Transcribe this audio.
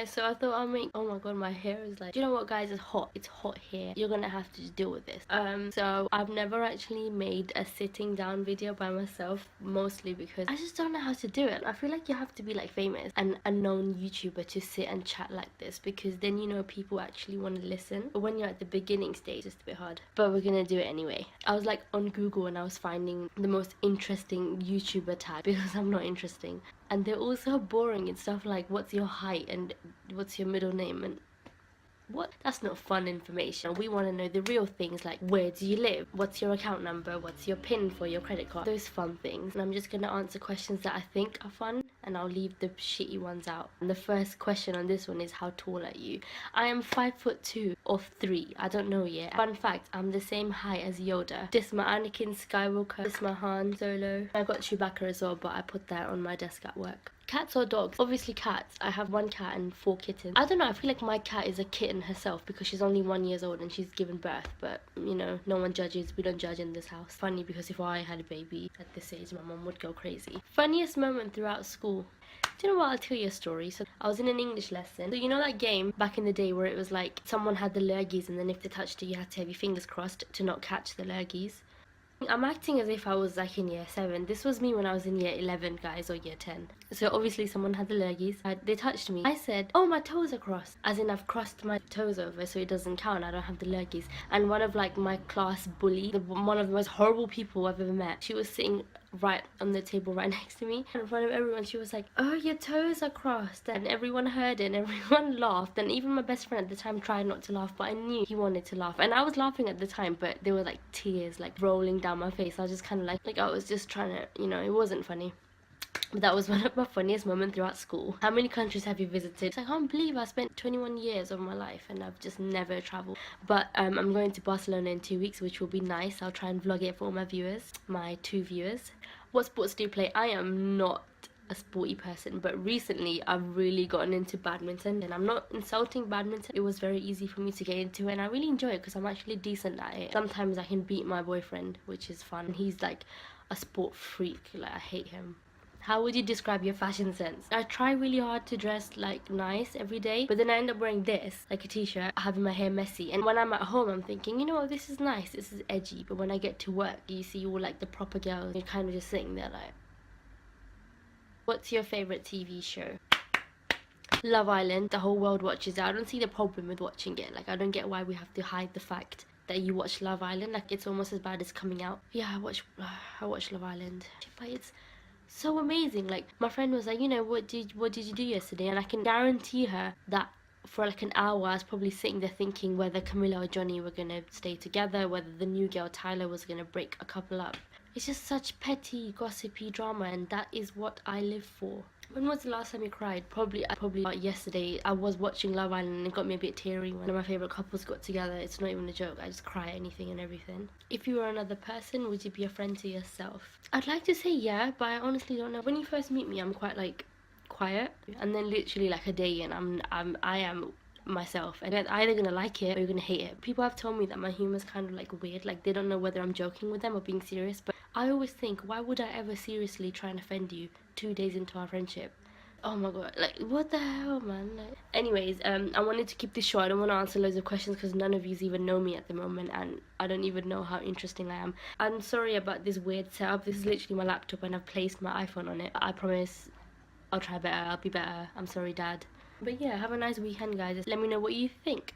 So I thought I'll make, oh my god, my hair is like, do you know what guys, it's hot. It's hot here. You're gonna have to deal with this. So I've never actually made a sitting down video by myself, mostly because I just don't know how to do it. I feel like you have to be like famous and a known YouTuber to sit and chat like this, because then you know people actually want to listen. But when you're at the beginning stage, it's a bit hard. But we're gonna do it anyway. I was like on Google and I was finding the most interesting YouTuber tag because I'm not interesting. And they're also boring and stuff like, what's your height and what's your middle name, and what? That's not fun information. We want to know the real things like, where do you live? What's your account number? What's your PIN for your credit card? Those fun things. And I'm just going to answer questions that I think are fun, and I'll leave the shitty ones out. And the first question on this one is, how tall are you? I am 5'2" or 3. I don't know yet. Fun fact, I'm the same height as Yoda. This is my Anakin Skywalker. This is my Han Solo. I got Chewbacca as well, but I put that on my desk at work. Cats or dogs? Obviously cats. I have 1 cat and 4 kittens. I don't know, I feel like my cat is a kitten herself because she's only 1 year old and she's given birth. But, you know, no one judges. We don't judge in this house. Funny, because if I had a baby at this age, my mom would go crazy. Funniest moment throughout school? Do you know what? I'll tell you a story. So I was in an English lesson. So you know that game back in the day where it was like someone had the lurgies and then if they touched it you had to have your fingers crossed to not catch the lurgies? I'm acting as if I was like in year 7. This was me when I was in year 11, guys, or year 10. So obviously someone had the lurgies. They touched me. I said, oh, my toes are crossed. As in I've crossed my toes over so it doesn't count. I don't have the lurgies. And one of like my class bully, one of the most horrible people I've ever met, she was sitting right on the table right next to me in front of everyone. She was like, oh, your toes are crossed, and everyone heard it and everyone laughed, and even my best friend at the time tried not to laugh, but I knew he wanted to laugh, and I was laughing at the time, but there were like tears like rolling down my face. I was just kind of like I was just trying to, you know, it wasn't funny. But that was one of my funniest moments throughout school. How many countries have you visited? I can't believe I spent 21 years of my life and I've just never traveled. But I'm going to Barcelona in 2 weeks, which will be nice. I'll try and vlog it for all my viewers, my 2 viewers. What sports do you play? I am not a sporty person, but recently I've really gotten into badminton, and I'm not insulting badminton. It was very easy for me to get into and I really enjoy it because I'm actually decent at it. Sometimes I can beat my boyfriend, which is fun. He's like a sport freak, like I hate him. How would you describe your fashion sense? I try really hard to dress like nice every day, but then I end up wearing this, like a t-shirt, having my hair messy. And when I'm at home, I'm thinking, you know what, this is nice, this is edgy. But when I get to work, you see all like the proper girls, you're kind of just sitting there like... What's your favourite TV show? Love Island. The whole world watches it. I don't see the problem with watching it. Like, I don't get why we have to hide the fact that you watch Love Island. Like, it's almost as bad as coming out. Yeah, I watch Love Island. But it's so amazing. Like, my friend was like, you know, what did you do yesterday? And I can guarantee her that for like an hour I was probably sitting there thinking whether Camilla or Johnny were gonna stay together, whether the new girl Tyler was gonna break a couple up. It's just such petty, gossipy drama, and that is what I live for. When was the last time you cried? Probably yesterday. I was watching Love Island and it got me a bit teary when my favourite couples got together. It's not even a joke. I just cry anything and everything. If you were another person, would you be a friend to yourself? I'd like to say yeah, but I honestly don't know. When you first meet me, I'm quite like quiet, and then literally like a day in, I am myself, and they're either gonna like it or you're gonna hate it. People have told me that my humor is kind of like weird, like they don't know whether I'm joking with them or being serious, but I always think, why would I ever seriously try and offend you 2 days into our friendship? Oh my god, like what the hell, man. Like, anyways, I wanted to keep this short. I don't want to answer loads of questions because none of you even know me at the moment and I don't even know how interesting I am. I'm sorry about this weird setup. This is literally my laptop and I've placed my iPhone on it. I promise I'll try better. I'll be better. I'm sorry, Dad. But yeah, have a nice weekend, guys. Let me know what you think.